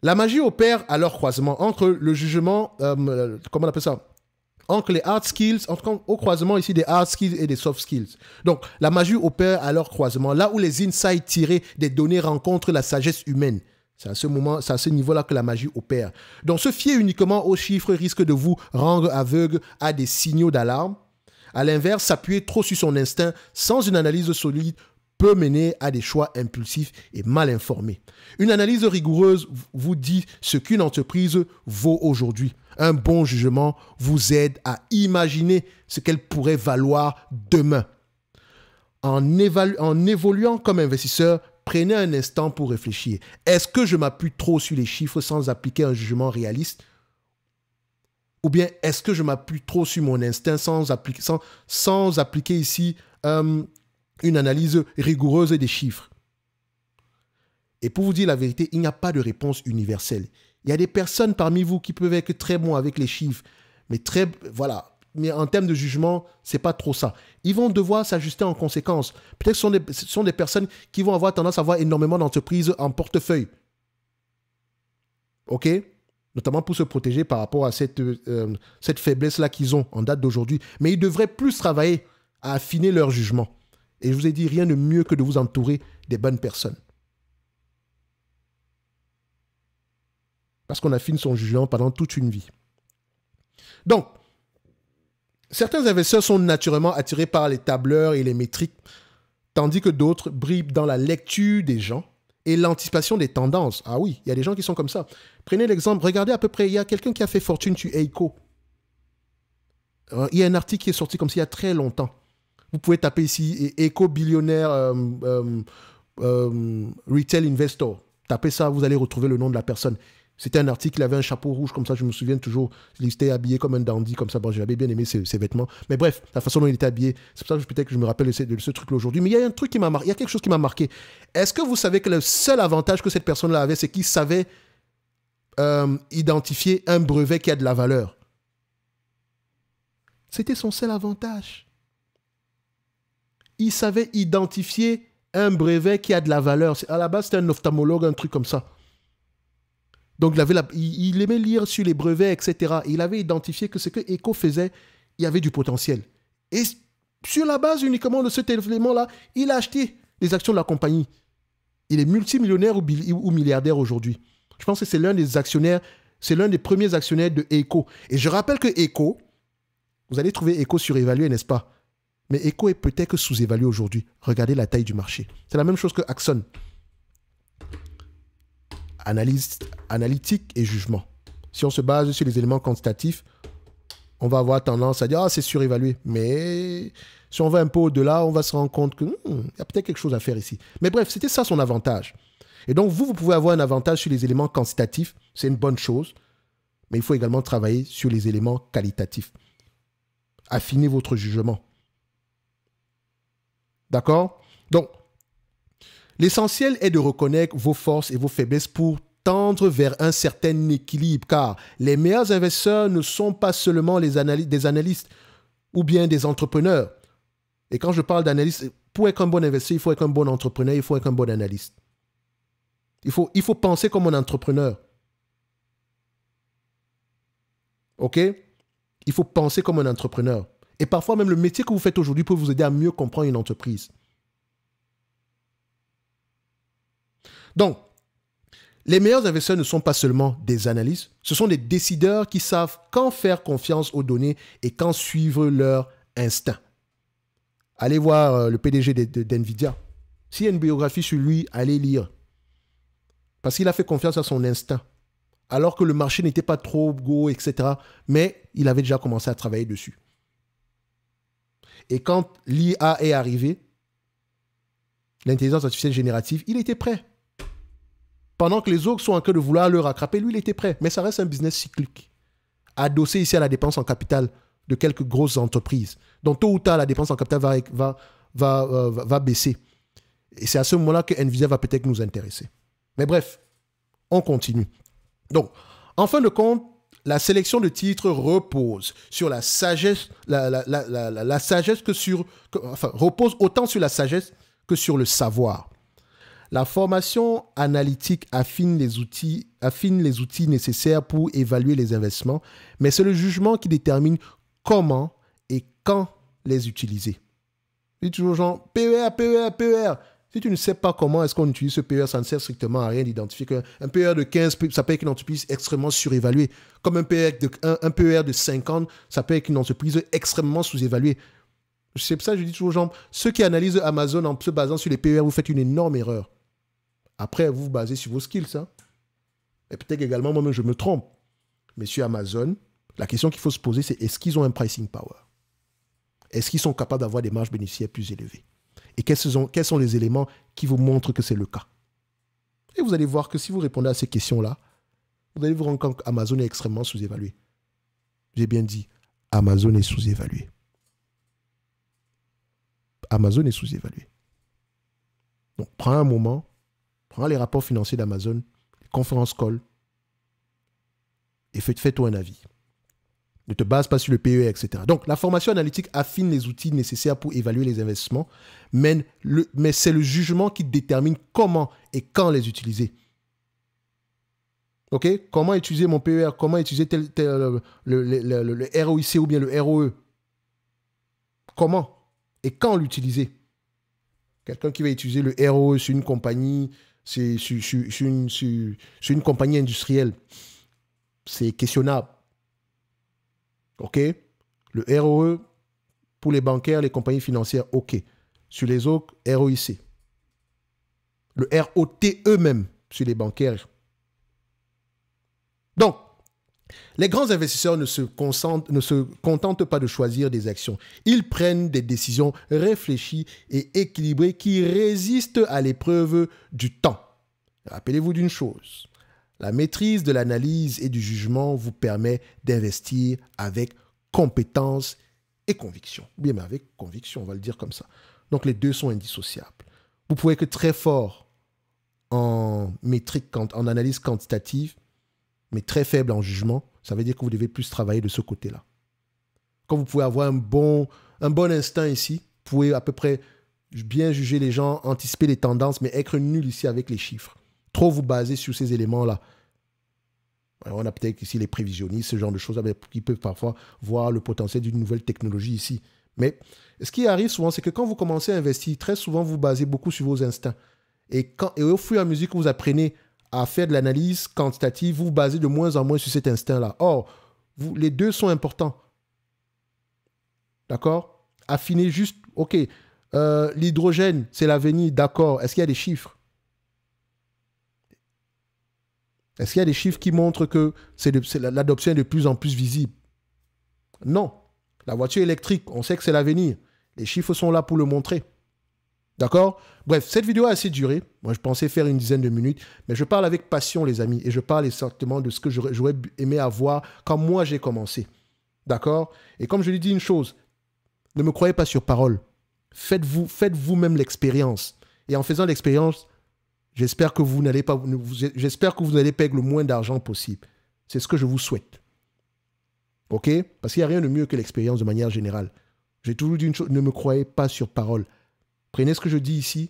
la magie opère à leur croisement entre le jugement, comment on appelle ça? Entre les hard skills, au croisement ici des hard skills et des soft skills. Donc, la magie opère à leur croisement, là où les insights tirés des données rencontrent la sagesse humaine. C'est à ce moment, c'est à ce niveau-là que la magie opère. Donc, se fier uniquement aux chiffres risque de vous rendre aveugle à des signaux d'alarme. À l'inverse, s'appuyer trop sur son instinct sans une analyse solide peut mener à des choix impulsifs et mal informés. Une analyse rigoureuse vous dit ce qu'une entreprise vaut aujourd'hui. Un bon jugement vous aide à imaginer ce qu'elle pourrait valoir demain. En évoluant comme investisseur, prenez un instant pour réfléchir. Est-ce que je m'appuie trop sur les chiffres sans appliquer un jugement réaliste? Ou bien est-ce que je m'appuie trop sur mon instinct sans appliquer ici une analyse rigoureuse des chiffres? Et pour vous dire la vérité, il n'y a pas de réponse universelle. Il y a des personnes parmi vous qui peuvent être très bons avec les chiffres, mais en termes de jugement, c'est pas trop ça. Ils vont devoir s'ajuster en conséquence. Peut-être que ce sont des personnes qui vont avoir tendance à avoir énormément d'entreprises en portefeuille. OK? Notamment pour se protéger par rapport à cette faiblesse-là qu'ils ont en date d'aujourd'hui. Mais ils devraient plus travailler à affiner leur jugement. Et je vous ai dit, rien de mieux que de vous entourer des bonnes personnes. Parce qu'on affine son jugement pendant toute une vie. Donc, certains investisseurs sont naturellement attirés par les tableurs et les métriques, tandis que d'autres brillent dans la lecture des gens et l'anticipation des tendances. Ah oui, il y a des gens qui sont comme ça. Prenez l'exemple, regardez à peu près, il y a quelqu'un qui a fait fortune sur Eiko. Il y a un article qui est sorti comme ça il y a très longtemps. Vous pouvez taper ici Eiko billionnaire retail investor. Tapez ça, vous allez retrouver le nom de la personne. C'était un article, il avait un chapeau rouge comme ça, je me souviens toujours. Il était habillé comme un dandy comme ça. Bon, j'avais bien aimé ses vêtements. Mais bref, la façon dont il était habillé, c'est pour ça que peut-être que je me rappelle de ce truc-là aujourd'hui. Mais il y a un truc qui m'a marqué, il y a quelque chose qui m'a marqué. Est-ce que vous savez que le seul avantage que cette personne-là avait, c'est qu'il savait identifier un brevet qui a de la valeur? C'était son seul avantage. Il savait identifier un brevet qui a de la valeur. À la base, c'était un ophtalmologue, un truc comme ça. Donc, il aimait lire sur les brevets, etc. Et il avait identifié que ce que Eiko faisait, il y avait du potentiel. Et sur la base uniquement de cet élément-là, il a acheté les actions de la compagnie. Il est multimillionnaire ou milliardaire aujourd'hui. Je pense que c'est l'un des actionnaires, c'est l'un des premiers actionnaires de Eiko. Et je rappelle que Eiko, vous allez trouver Eiko surévalué, n'est-ce pas? Mais Eiko est peut-être sous-évalué aujourd'hui. Regardez la taille du marché. C'est la même chose que Axon. Analyse, analytique et jugement. Si on se base sur les éléments quantitatifs, on va avoir tendance à dire « Ah, c'est surévalué ». Mais si on va un peu au-delà, on va se rendre compte qu'il y a peut-être quelque chose à faire ici. Mais bref, c'était ça son avantage. Et donc, vous pouvez avoir un avantage sur les éléments quantitatifs. C'est une bonne chose. Mais il faut également travailler sur les éléments qualitatifs. Affiner votre jugement. D'accord? Donc, l'essentiel est de reconnaître vos forces et vos faiblesses pour tendre vers un certain équilibre, car les meilleurs investisseurs ne sont pas seulement des analystes ou bien des entrepreneurs. Et quand je parle d'analyste, pour être un bon investisseur, il faut être un bon entrepreneur, il faut être un bon analyste. Il faut penser comme un entrepreneur. OK? Il faut penser comme un entrepreneur. Et parfois, même le métier que vous faites aujourd'hui peut vous aider à mieux comprendre une entreprise. Donc, les meilleurs investisseurs ne sont pas seulement des analystes, ce sont des décideurs qui savent quand faire confiance aux données et quand suivre leur instinct. Allez voir le PDG d'NVIDIA. S'il y a une biographie sur lui, allez lire. Parce qu'il a fait confiance à son instinct. Alors que le marché n'était pas trop gros, etc. Mais il avait déjà commencé à travailler dessus. Et quand l'IA est arrivée, l'intelligence artificielle générative, il était prêt. Pendant que les autres sont en train de vouloir le rattraper, lui, il était prêt. Mais ça reste un business cyclique. Adossé ici à la dépense en capital de quelques grosses entreprises. Donc, tôt ou tard, la dépense en capital va baisser. Et c'est à ce moment-là que NVIDIA va peut-être nous intéresser. Mais bref, on continue. Donc, en fin de compte, la sélection de titres repose sur la sagesse, la sagesse repose autant sur la sagesse que sur le savoir. La formation analytique affine les outils nécessaires pour évaluer les investissements, mais c'est le jugement qui détermine comment et quand les utiliser. Je dis toujours genre PER, PER, PER. Si tu ne sais pas comment est-ce qu'on utilise ce PER, ça ne sert strictement à rien d'identifier qu'un PER de 15, ça peut être une entreprise extrêmement surévaluée. Comme un PER de 50, ça peut être une entreprise extrêmement sous-évaluée. C'est pour ça que je dis toujours aux gens, ceux qui analysent Amazon en se basant sur les PER, vous faites une énorme erreur. Après, vous vous basez sur vos skills. Hein. Et peut-être également, moi-même, je me trompe. Mais sur Amazon, la question qu'il faut se poser, c'est est-ce qu'ils ont un pricing power? Est-ce qu'ils sont capables d'avoir des marges bénéficiaires plus élevées? Et quels sont les éléments qui vous montrent que c'est le cas? Et vous allez voir que si vous répondez à ces questions-là, vous allez vous rendre compte qu'Amazon est extrêmement sous-évalué. J'ai bien dit, Amazon est sous-évalué. Amazon est sous-évalué. Donc, prends un moment, prends les rapports financiers d'Amazon, les conférences call, et fais-toi un avis. Ne te base pas sur le PER, etc. Donc, la formation analytique affine les outils nécessaires pour évaluer les investissements, mais c'est le jugement qui détermine comment et quand les utiliser. OK? Comment utiliser mon PER? Comment utiliser le ROIC ou bien le ROE? Comment et quand l'utiliser? Quelqu'un qui va utiliser le ROE sur une compagnie, sur une compagnie industrielle, c'est questionnable. OK? Le ROE, pour les bancaires, les compagnies financières, OK. Sur les autres, ROIC. Le ROTE même, sur les bancaires. Donc, les grands investisseurs ne se contentent pas de choisir des actions. Ils prennent des décisions réfléchies et équilibrées qui résistent à l'épreuve du temps. Rappelez-vous d'une chose. La maîtrise de l'analyse et du jugement vous permet d'investir avec compétence et conviction. Bien, mais avec conviction, on va le dire comme ça. Donc, les deux sont indissociables. Vous pouvez être très fort en métrique, en analyse quantitative, mais très faible en jugement. Ça veut dire que vous devez plus travailler de ce côté-là. Comme vous pouvez avoir un bon instinct ici, vous pouvez à peu près bien juger les gens, anticiper les tendances, mais être nul ici avec les chiffres. Trop vous baser sur ces éléments-là. Alors on a peut-être ici les prévisionnistes, ce genre de choses qui peuvent parfois voir le potentiel d'une nouvelle technologie ici. Mais ce qui arrive souvent, c'est que quand vous commencez à investir, très souvent, vous vous basez beaucoup sur vos instincts. Et au fur et à mesure que vous apprenez à faire de l'analyse quantitative, vous vous basez de moins en moins sur cet instinct-là. Or, les deux sont importants. D'accord? Affiner juste, OK, l'hydrogène, c'est l'avenir, d'accord. Est-ce qu'il y a des chiffres? Est-ce qu'il y a des chiffres qui montrent que l'adoption est de plus en plus visible? Non. La voiture électrique, on sait que c'est l'avenir. Les chiffres sont là pour le montrer. D'accord? Bref, cette vidéo a assez duré. Moi, je pensais faire une dizaine de minutes, mais je parle avec passion, les amis, et je parle exactement de ce que j'aurais aimé avoir quand moi j'ai commencé. D'accord? Et comme je lui dis une chose, ne me croyez pas sur parole. Faites vous-même l'expérience. Et en faisant l'expérience, j'espère que vous n'allez pas perdre le moins d'argent possible. C'est ce que je vous souhaite. OK? Parce qu'il n'y a rien de mieux que l'expérience de manière générale. J'ai toujours dit une chose, ne me croyez pas sur parole. Prenez ce que je dis ici,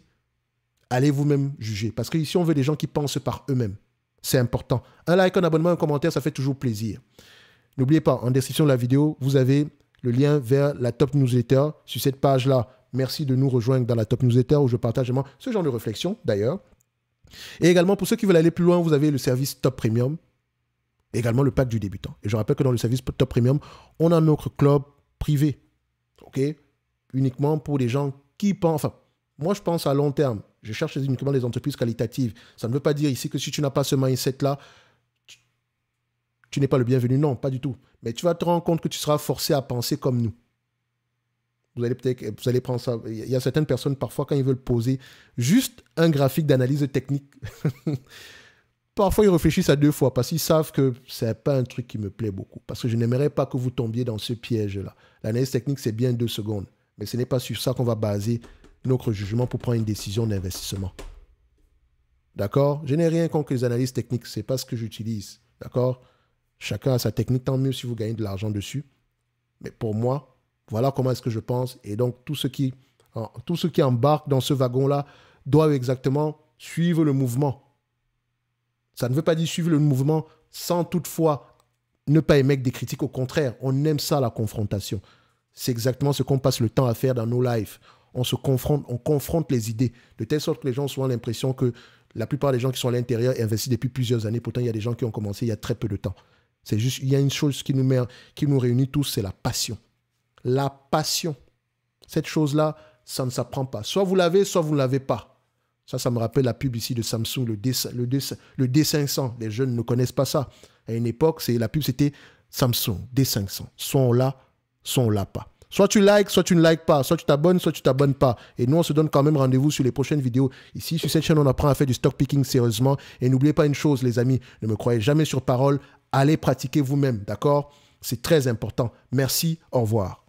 allez vous-même juger. Parce qu'ici, on veut des gens qui pensent par eux-mêmes. C'est important. Un like, un abonnement, un commentaire, ça fait toujours plaisir. N'oubliez pas, en description de la vidéo, vous avez le lien vers la Top Newsletter. Sur cette page-là, merci de nous rejoindre dans la Top Newsletter où je partage vraiment ce genre de réflexion, d'ailleurs. Et également, pour ceux qui veulent aller plus loin, vous avez le service Top Premium. Également, le pack du débutant. Et je rappelle que dans le service Top Premium, on a notre club privé. OK? Uniquement pour les gens qui pensent... Enfin, moi, je pense à long terme. Je cherche uniquement des entreprises qualitatives. Ça ne veut pas dire ici que si tu n'as pas ce mindset-là, tu n'es pas le bienvenu. Non, pas du tout. Mais tu vas te rendre compte que tu seras forcé à penser comme nous. Vous allez prendre ça. Il y a certaines personnes, parfois, quand ils veulent poser juste un graphique d'analyse technique, parfois, ils réfléchissent à deux fois parce qu'ils savent que ce n'est pas un truc qui me plaît beaucoup. Parce que je n'aimerais pas que vous tombiez dans ce piège-là. L'analyse technique, c'est bien 2 secondes. Mais ce n'est pas sur ça qu'on va baser notre jugement pour prendre une décision d'investissement. D'accord? Je n'ai rien contre les analyses techniques. Ce n'est pas ce que j'utilise. D'accord? Chacun a sa technique. Tant mieux si vous gagnez de l'argent dessus. Mais pour moi, voilà comment est-ce que je pense. Et donc, tout ce qui Tous ceux qui embarquent dans ce wagon-là doivent exactement suivre le mouvement. Ça ne veut pas dire suivre le mouvement sans toutefois ne pas émettre des critiques. Au contraire, on aime ça, la confrontation. C'est exactement ce qu'on passe le temps à faire dans nos lives. On se confronte, on confronte les idées, de telle sorte que les gens ont souvent l'impression que la plupart des gens qui sont à l'intérieur investissent depuis plusieurs années. Pourtant, il y a des gens qui ont commencé il y a très peu de temps. C'est juste, il y a une chose qui nous réunit tous, c'est la passion. La passion. Cette chose-là, ça ne s'apprend pas. Soit vous l'avez, soit vous ne l'avez pas. Ça me rappelle la pub ici de Samsung, le D500. Les jeunes ne connaissent pas ça. À une époque, la pub, c'était Samsung, D500. Soit on l'a, soit on l'a pas. Soit tu likes, soit tu ne likes pas. Soit tu t'abonnes, soit tu t'abonnes pas. Et nous, on se donne quand même rendez-vous sur les prochaines vidéos. Ici, sur cette chaîne, on apprend à faire du stock picking sérieusement. Et n'oubliez pas une chose, les amis, ne me croyez jamais sur parole. Allez pratiquer vous-même, d'accord? C'est très important. Merci, au revoir.